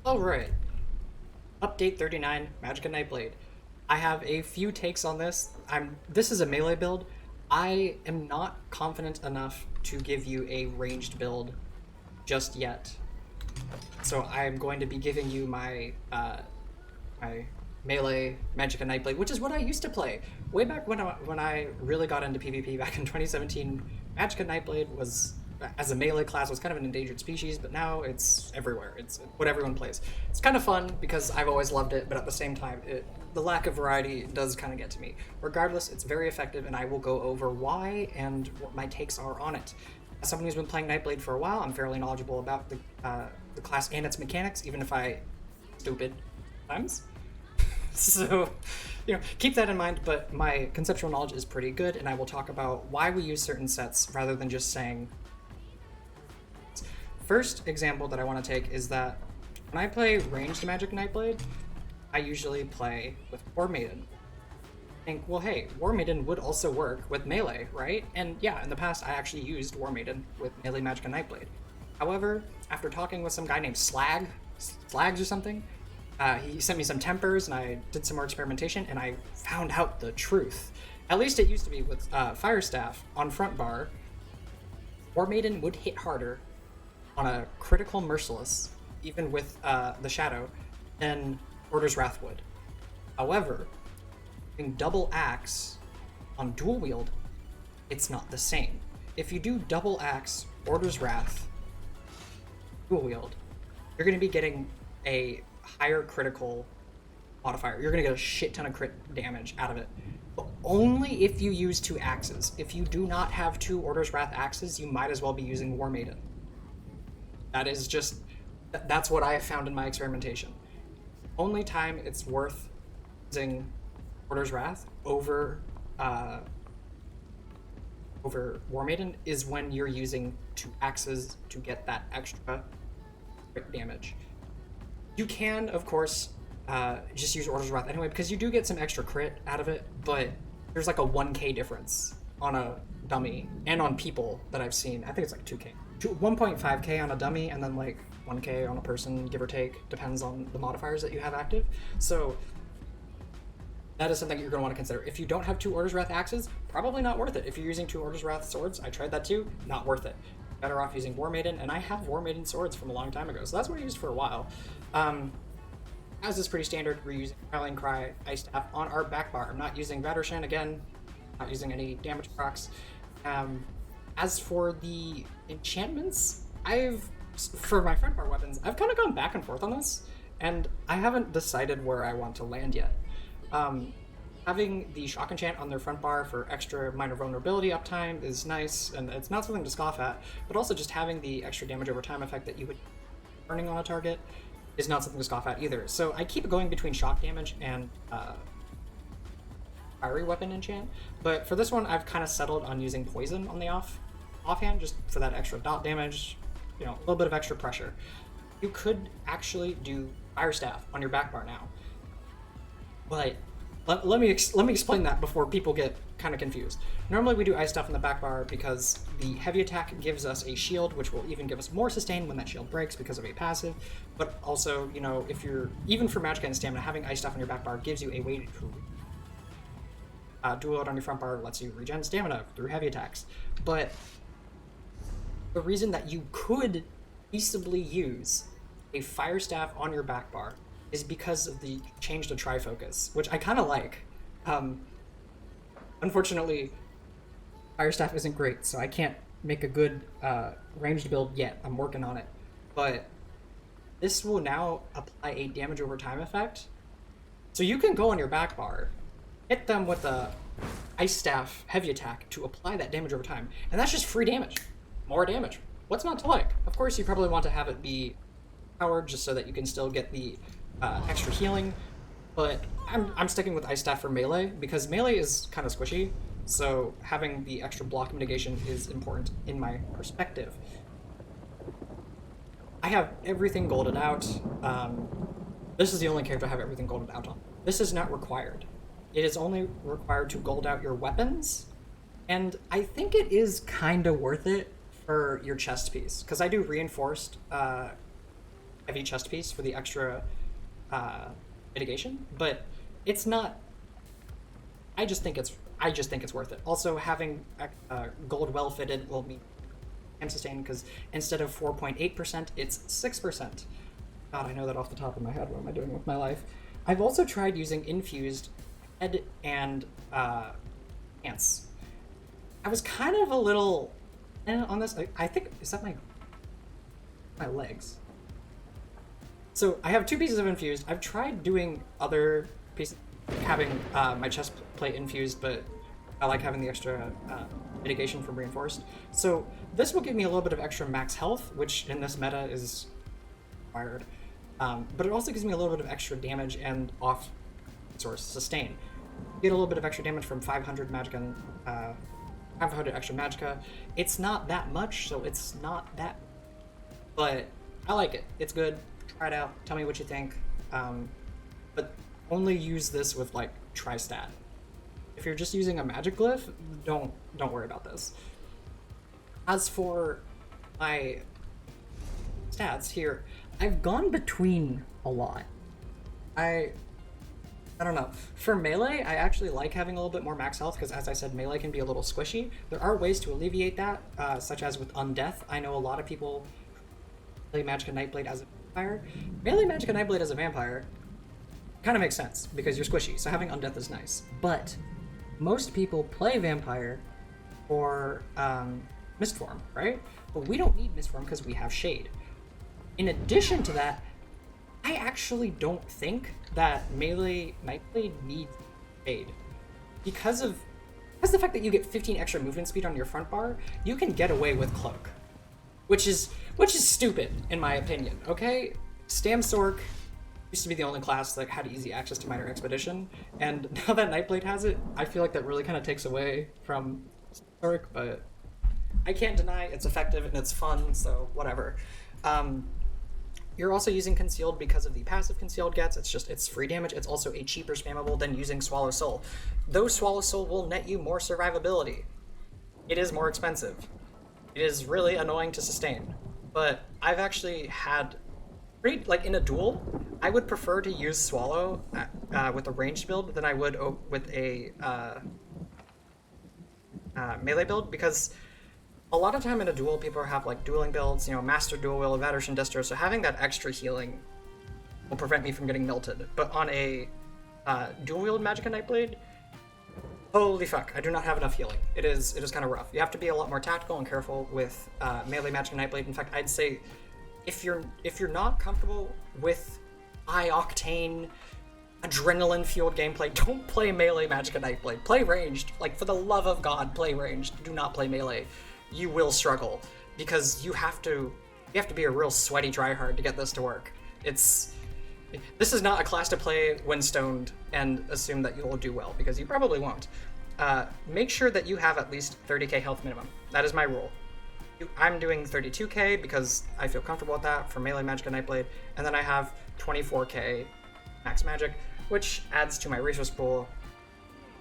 Alright, update 39, Magicka Nightblade. I have a few takes on this. This is a melee build. I am not confident enough to give you a ranged build just yet. So I'm going to be giving you my melee Magicka Nightblade, which is what I used to play. Way back when I really got into PvP back in 2017, Magicka Nightblade was, as a melee class, was kind of an endangered species, but now it's everywhere. It's what everyone plays. It's kind of fun because I've always loved it, but at the same time, the lack of variety does kind of get to me. Regardless, it's very effective, and I will go over why and what my takes are on it. As someone who's been playing Nightblade for a while, I'm fairly knowledgeable about the class and its mechanics, even if I stupid times. So, keep that in mind, but my conceptual knowledge is pretty good, and I will talk about why we use certain sets rather than just saying. First example that I want to take is that when I play ranged Magic Nightblade, I usually play with War Maiden. Think, well, hey, War Maiden would also work with melee, right? And yeah, in the past I actually used War Maiden with melee Magicka Nightblade. However, after talking with some guy named Slags or something, he sent me some tempers and I did some more experimentation and I found out the truth. At least it used to be with Fire Staff on front bar, War Maiden would hit harder on a critical Merciless, even with the Shadow, than Order's Wrath would. However, doing double axe on dual wield, it's not the same. If you do double axe Order's Wrath dual wield, you're going to be getting a higher critical modifier. You're going to get a shit ton of crit damage out of it. But only if you use two axes. If you do not have two Order's Wrath axes, you might as well be using War Maiden. That's what I have found in my experimentation. Only time it's worth using Order's Wrath over War Maiden is when you're using two axes to get that extra crit damage. You can, of course, just use Order's Wrath anyway, because you do get some extra crit out of it, but there's like a 1k difference on a dummy and on people that I've seen. I think it's like 2k. 1.5k on a dummy, and then like 1k on a person, give or take, depends on the modifiers that you have active. So that is something you're going to want to consider. If you don't have two Order's Wrath axes, probably not worth it. If you're using two Order's Wrath swords, I tried that too, not worth it. Better off using War Maiden, and I have War Maiden swords from a long time ago, so that's what I used for a while. As is pretty standard, we're using Rallying Cry, Ice Staff on our back bar. I'm not using Vatershan again, not using any damage procs. As for the enchantments, for my front bar weapons, I've kind of gone back and forth on this, and I haven't decided where I want to land yet. Having the shock enchant on their front bar for extra minor vulnerability uptime is nice, and it's not something to scoff at, but also just having the extra damage over time effect that you would burning on a target is not something to scoff at either. So I keep going between shock damage and fiery weapon enchant, but for this one I've kind of settled on using poison on the offhand, just for that extra dot damage, a little bit of extra pressure. You could actually do Fire Staff on your back bar now, but let me explain that before people get kind of confused. Normally we do Ice Staff on the back bar because the heavy attack gives us a shield, which will even give us more sustain when that shield breaks because of a passive. But also, if you're even for Magicka and stamina, having Ice Staff on your back bar gives you a way to dual wield on your front bar lets you regen stamina through heavy attacks. But the reason that you could feasibly use a Fire Staff on your back bar is because of the change to Trifocus, which I kind of like. Unfortunately, Fire Staff isn't great, so I can't make a good ranged build yet. I'm working on it. But this will now apply a damage over time effect. So you can go on your back bar, hit them with a Ice Staff heavy attack to apply that damage over time, and that's just free damage. More damage. What's not to like? Of course, you probably want to have it be powered just so that you can still get the extra healing, but I'm sticking with Ice Staff for melee because melee is kind of squishy, so having the extra block mitigation is important in my perspective. I have everything golded out. This is the only character I have everything golded out on. This is not required. It is only required to gold out your weapons, and I think it is kind of worth it for your chest piece, because I do reinforced heavy heavy chest piece for the extra mitigation, but it's not. I just think it's worth it. Also, having gold well fitted will mean and sustain, because instead of 4.8%, it's 6%. God, I know that off the top of my head. What am I doing with my life? I've also tried using infused head and pants. I was kind of a little on this. I think, is that my legs? So I have 2 pieces of infused. I've tried doing other pieces, having my chest plate infused, but I like having the extra mitigation from reinforced. So this will give me a little bit of extra max health, which in this meta is required. But it also gives me a little bit of extra damage and off source sustain. Get a little bit of extra damage from 500 Magicka, 500 extra Magicka. It's not that much, so it's not that, but I like it. It's good. Try it out. Tell me what you think. But only use this with like tri-stat. If you're just using a magic glyph, don't worry about this. As for my stats here, I've gone between a lot. I don't know. For melee, I actually like having a little bit more max health because, as I said, melee can be a little squishy. There are ways to alleviate that, such as with Undeath. I know a lot of people play Magicka Nightblade as a vampire. Melee Magicka Nightblade as a vampire kind of makes sense because you're squishy, so having Undeath is nice. But most people play vampire for Mistform, right? But we don't need Mistform because we have Shade. In addition to that, I actually don't think that melee Nightblade needs Shade. Because the fact that you get 15 extra movement speed on your front bar, you can get away with Cloak. Which is stupid, in my opinion, okay? Stam Sork used to be the only class that had easy access to Minor Expedition, and now that Nightblade has it, I feel like that really kind of takes away from Sork, but I can't deny it's effective and it's fun, so whatever. You're also using Concealed because of the passive Concealed gets. It's free damage. It's also a cheaper spammable than using Swallow Soul. Though Swallow Soul will net you more survivability, it is more expensive. It is really annoying to sustain. But I've actually had, like in a duel, I would prefer to use Swallow with a ranged build than I would with a melee build, because a lot of time in a duel, people have like dueling builds, Master Dual Wield, Vaderson Destro, so having that extra healing will prevent me from getting melted. But on a dual wield Magicka Nightblade, holy fuck, I do not have enough healing. It is kind of rough. You have to be a lot more tactical and careful with melee Magicka Nightblade. In fact, I'd say if you're not comfortable with high octane, adrenaline fueled gameplay, don't play melee Magicka Nightblade. Play ranged. Like, for the love of God, play ranged. Do not play melee. You will struggle because you have to be a real sweaty tryhard to get this to work. This is not a class to play when stoned and assume that you'll do well, because you probably won't. Make sure that you have at least 30k health minimum. That is my rule. I'm doing 32k because I feel comfortable with that for melee Magicka Nightblade, and then I have 24k max magic, which adds to my resource pool,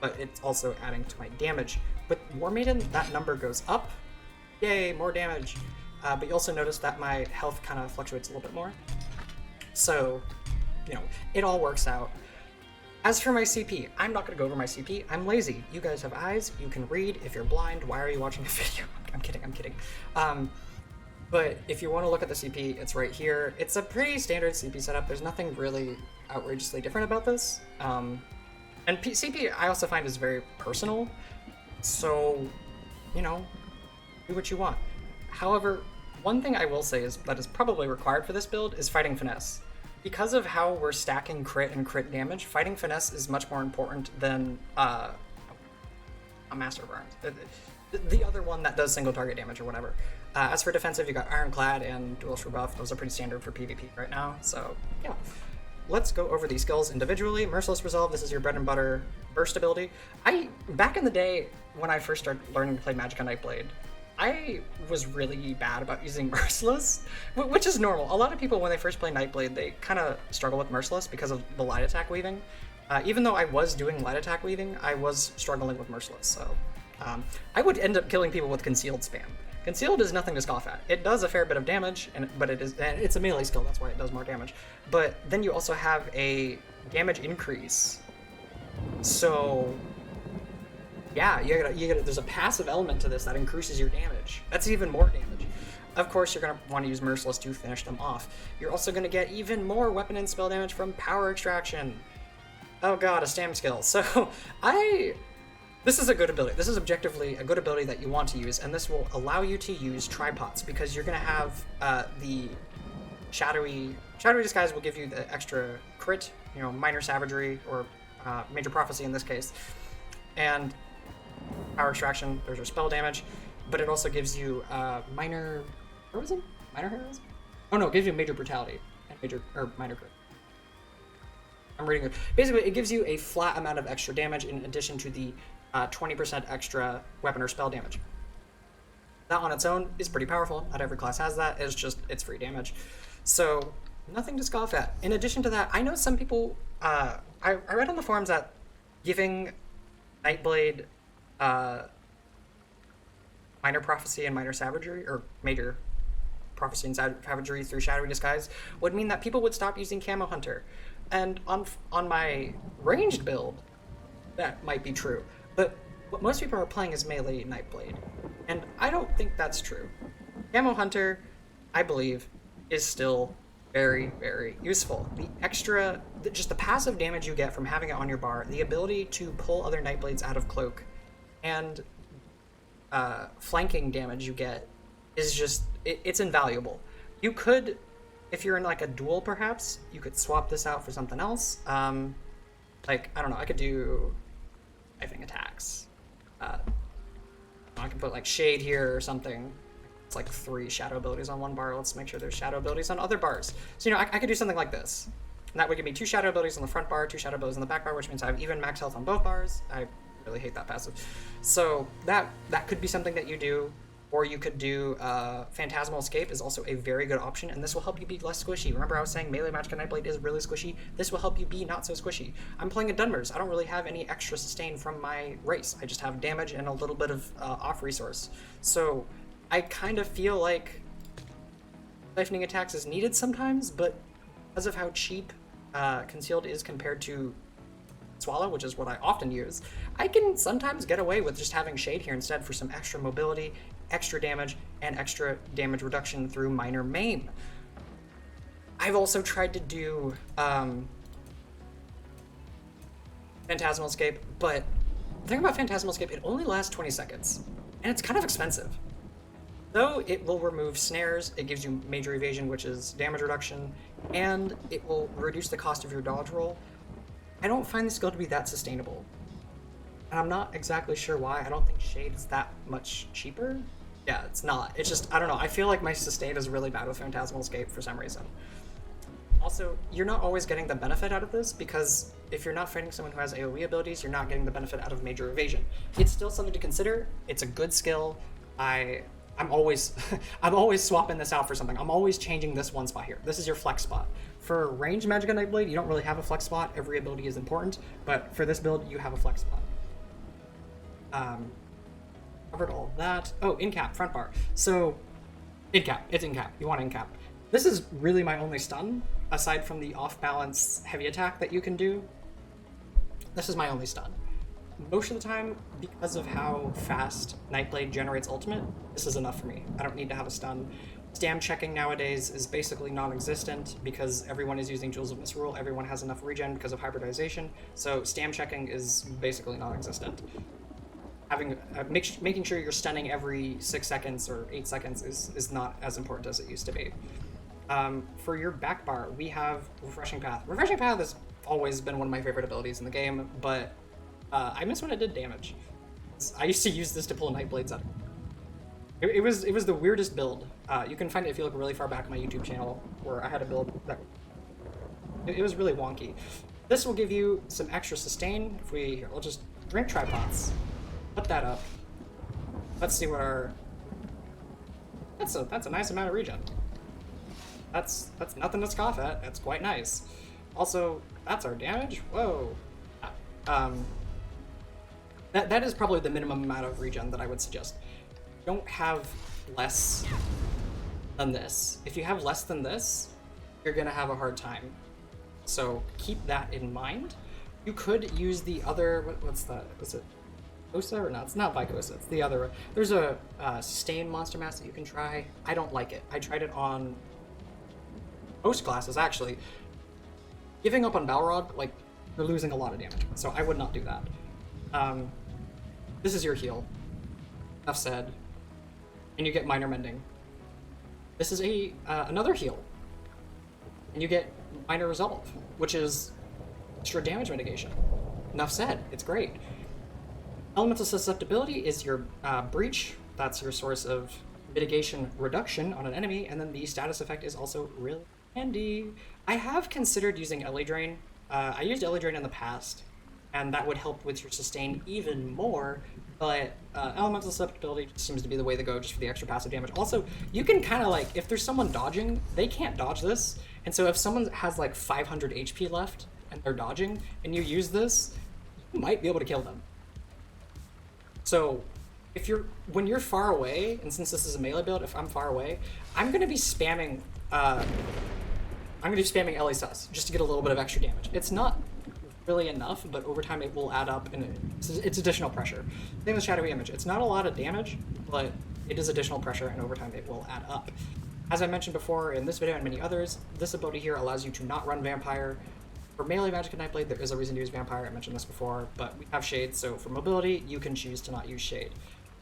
but it's also adding to my damage. With War Maiden, that number goes up. Yay, more damage. But you also notice that my health kind of fluctuates a little bit more. So, it all works out. As for my CP, I'm not going to go over my CP. I'm lazy. You guys have eyes. You can read. If you're blind, why are you watching a video? I'm kidding. But if you want to look at the CP, it's right here. It's a pretty standard CP setup. There's nothing really outrageously different about this. And CP, I also find, is very personal. So, do what you want. However, one thing I will say is that is probably required for this build is fighting finesse. Because of how we're stacking crit and crit damage, fighting finesse is much more important than a Master of Arms. The other one that does single target damage or whatever. As for defensive, you got Ironclad and Duelist Rebuff. Those are pretty standard for PvP right now, so yeah. Let's go over these skills individually. Merciless Resolve, this is your bread and butter burst ability. Back in the day, when I first started learning to play Magicka Nightblade, I was really bad about using Merciless, which is normal. A lot of people, when they first play Nightblade, they kind of struggle with Merciless because of the light attack weaving. Even though I was doing light attack weaving, I was struggling with Merciless, so I would end up killing people with concealed spam. Concealed is nothing to scoff at. It does a fair bit of damage, but it's a melee skill, that's why it does more damage. But then you also have a damage increase. So yeah, there's a passive element to this that increases your damage. That's even more damage. Of course, you're going to want to use Merciless to finish them off. You're also going to get even more weapon and spell damage from Power Extraction. Oh god, a stam skill. So, this is a good ability. This is objectively a good ability that you want to use, and this will allow you to use tripods, because you're going to have the Shadowy Disguise will give you the extra crit, Minor Savagery, or Major Prophecy in this case, and Power Extraction, there's your spell damage, but it also gives you Minor Heroism? Minor Heroism? Oh no, it gives you Major Brutality and Minor Crit. I'm reading it. Basically, it gives you a flat amount of extra damage in addition to the 20% extra weapon or spell damage. That on its own is pretty powerful. Not every class has that. It's free damage. So, nothing to scoff at. In addition to that, I know some people, I read on the forums that giving Nightblade Minor Prophecy and Minor Savagery, or Major Prophecy and Savagery through Shadowy Disguise would mean that people would stop using Camo Hunter. And on my ranged build, that might be true. But what most people are playing is melee Nightblade. And I don't think that's true. Camo Hunter, I believe, is still very, very useful. Just the passive damage you get from having it on your bar, the ability to pull other Nightblades out of Cloak, and flanking damage you get is just, it's invaluable. You could, if you're in like a duel perhaps, you could swap this out for something else. Like, I don't know, I could do knifing attacks. I can put like Shade here or something. It's like 3 shadow abilities on one bar. Let's make sure there's shadow abilities on other bars. So, I could do something like this. And that would give me 2 shadow abilities on the front bar, 2 shadow abilities on the back bar, which means I have even max health on both bars. I really hate that passive. So that could be something that you do. Or you could do Phantasmal Escape is also a very good option, and this will help you be less squishy. Remember I was saying melee Magicka Nightblade is really squishy? This will help you be not so squishy. I'm playing a Dunmers. I don't really have any extra sustain from my race. I just have damage and a little bit of off resource. So I kind of feel like siphoning attacks is needed sometimes, but because of how cheap Concealed is compared to Swallow, which is what I often use, I can sometimes get away with just having Shade here instead for some extra mobility, extra damage, and extra damage reduction through Minor Maim. I've also tried to do Phantasmal Escape, but the thing about Phantasmal Escape, it only lasts 20 seconds, and it's kind of expensive. Though it will remove snares, it gives you Major Evasion, which is damage reduction, and it will reduce the cost of your dodge roll. I don't find this skill to be that sustainable. And I'm not exactly sure why. I don't think Shade is that much cheaper. Yeah, it's not. It's just, I don't know. I feel like my sustain is really bad with Phantasmal Escape for some reason. Also, you're not always getting the benefit out of this, because if you're not fighting someone who has AoE abilities, you're not getting the benefit out of Major Evasion. It's still something to consider. It's a good skill. I'm always swapping this out for something. I'm always changing this one spot here. This is your flex spot. For ranged Magicka Nightblade, you don't really have a flex spot. Every ability is important, but for this build, you have a flex spot. Covered all of that. Oh, in cap, front bar. So, in cap. It's in cap. You want in cap. This is really my only stun, aside from the off-balance heavy attack that you can do. This is my only stun. Most of the time, because of how fast Nightblade generates ultimate, this is enough for me. I don't need to have a stun. Stam checking nowadays is basically non-existent because everyone is using Jewels of Misrule. Everyone has enough regen because of hybridization, so stam checking is basically non-existent. Making sure you're stunning every 6 seconds or 8 seconds is not as important as it used to be. For your back bar, we have Refreshing Path. Refreshing Path has always been one of my favorite abilities in the game, but I miss when it did damage. I used to use this to pull Nightblades out. It was the weirdest build. You can find it if you look really far back on my YouTube channel, where I had a build that it was really wonky. This will give you some extra sustain. We'll just drink tripods. Put that up. Let's see what our. That's a nice amount of regen. That's nothing to scoff at. That's quite nice. Also, that's our damage. Whoa. That is probably the minimum amount of regen that I would suggest. Don't have less than this. If you have less than this, you're gonna have a hard time. So keep that in mind. You could use the other, what's that? Was it Kosa or not? It's not Vykosa, it's the other. There's a sustain monster mask that you can try. I don't like it. I tried it on most classes, actually. Giving up on Balrog, like, you're losing a lot of damage. So I would not do that. This is your heal. Enough said. And you get minor mending. This is another heal. And you get minor resolve, which is extra damage mitigation. Enough said. It's great. Elemental susceptibility is your breach. That's your source of mitigation reduction on an enemy, and then the status effect is also really handy. I have considered using Ellie Drain. I used Ellie Drain in the past, and that would help with your sustain even more, but elemental susceptibility seems to be the way to go just for the extra passive damage. Also, you can kind of like, if there's someone dodging, they can't dodge this, and so if someone has like 500 HP left and they're dodging, and you use this, you might be able to kill them. So when you're far away, and since this is a melee build, if I'm far away, I'm gonna be spamming Ellie Sus just to get a little bit of extra damage. It's not really enough, but over time it will add up, and it's additional pressure. Same with Shadowy Image. It's not a lot of damage, but it is additional pressure, and over time it will add up. As I mentioned before in this video and many others, this ability here allows you to not run Vampire. For melee Magicka Nightblade, there is a reason to use Vampire. I mentioned this before, but we have Shade, so for mobility, you can choose to not use Shade.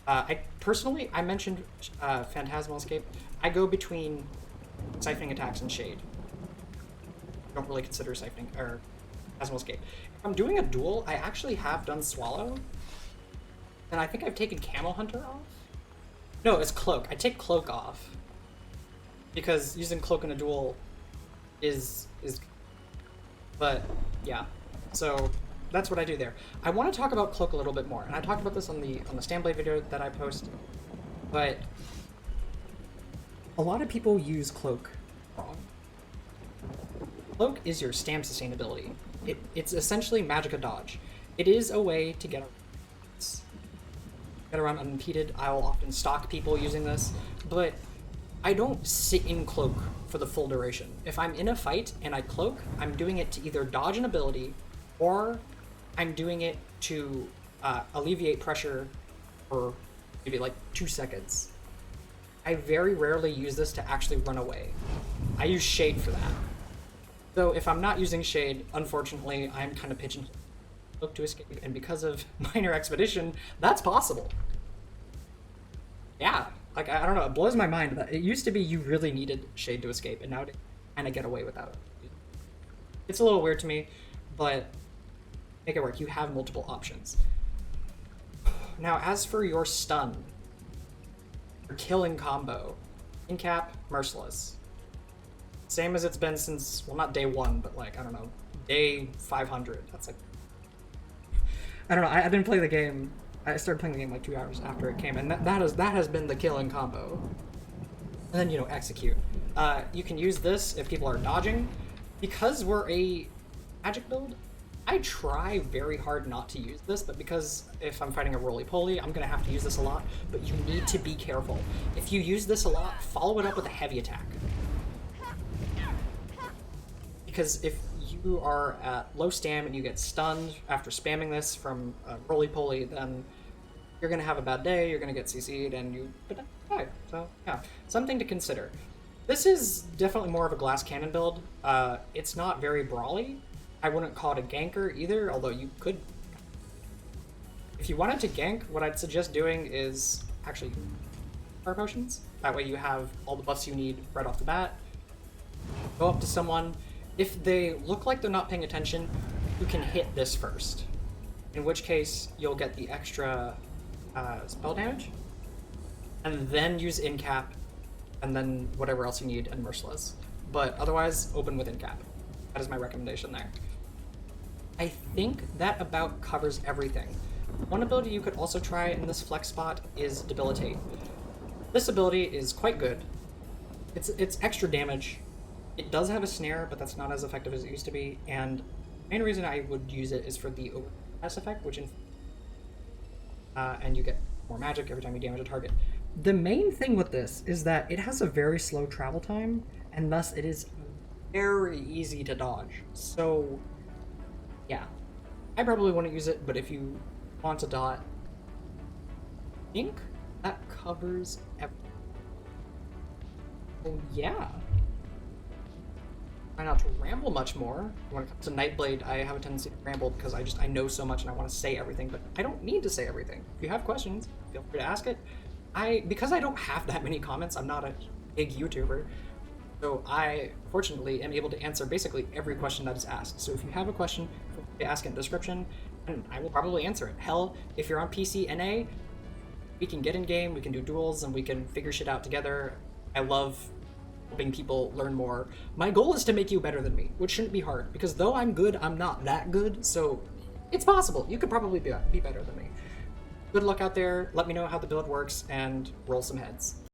I mentioned Phantasmal Escape. I go between Siphoning Attacks and Shade. I don't really consider Siphoning or Phantasmal Escape. If I'm doing a duel, I actually have done Swallow, and I think I've taken Camel Hunter off. No, it's Cloak. I take Cloak off because using Cloak in a duel is. But yeah, so that's what I do there. I want to talk about Cloak a little bit more, and I talked about this on the Standblade video that I post, but a lot of people use Cloak wrong. Cloak is your stam sustainability. It's essentially Magicka dodge. It is a way to get around unimpeded. I will often stalk people using this, but I don't sit in Cloak for the full duration. If I'm in a fight and I Cloak, I'm doing it to either dodge an ability, or I'm doing it to alleviate pressure for maybe like 2 seconds. I very rarely use this to actually run away. I use Shade for that. So if I'm not using Shade, unfortunately, I'm kind of pitching Cloak to escape, and because of Minor Expedition, that's possible. Yeah. Like, I don't know, it blows my mind, but it used to be you really needed Shade to escape, and now to kind of get away without it. It's a little weird to me, but make it work. You have multiple options. Now, as for your stun, your killing combo, Incap, Merciless. Same as it's been since, well, not day 1, but like, I don't know, day 500. That's like, I don't know, I didn't play the game. I started playing the game like 2 hours after it came, and that has been the killing combo. And then, you know, execute. You can use this if people are dodging. Because we're a magic build, I try very hard not to use this, but because if I'm fighting a roly-poly, I'm going to have to use this a lot, but you need to be careful. If you use this a lot, follow it up with a heavy attack. Because if you are at low stam and you get stunned after spamming this from a roly-poly, then you're going to have a bad day, you're going to get CC'd, and you die. So, yeah, something to consider. This is definitely more of a glass cannon build. It's not very brawly. I wouldn't call it a ganker either, although you could. If you wanted to gank, what I'd suggest doing is actually fire potions. That way you have all the buffs you need right off the bat. Go up to someone. If they look like they're not paying attention, you can hit this first. In which case, you'll get the extra spell damage. And then use Incap, and then whatever else you need, and Merciless. But otherwise, open with Incap. That is my recommendation there. I think that about covers everything. One ability you could also try in this flex spot is Debilitate. This ability is quite good. It's extra damage. It does have a snare, but that's not as effective as it used to be, and the main reason I would use it is for the overpass effect, which and you get more magic every time you damage a target. The main thing with this is that it has a very slow travel time, and thus it is very easy to dodge. So, yeah, I probably wouldn't use it, but if you want to dot, I think that covers everything. Oh, yeah. Try not to ramble much more. When it comes to Nightblade, I have a tendency to ramble because I know so much and I want to say everything, but I don't need to say everything. If you have questions, feel free to ask it. Because I don't have that many comments, I'm not a big YouTuber, so I fortunately am able to answer basically every question that is asked. So if you have a question, feel free to ask it in the description, and I will probably answer it. Hell, if you're on PC NA, we can get in game, we can do duels, and we can figure shit out together. I love helping people learn more. My goal is to make you better than me, which shouldn't be hard, because though I'm good, I'm not that good, so it's possible. You could probably be better than me. Good luck out there, let me know how the build works, and roll some heads.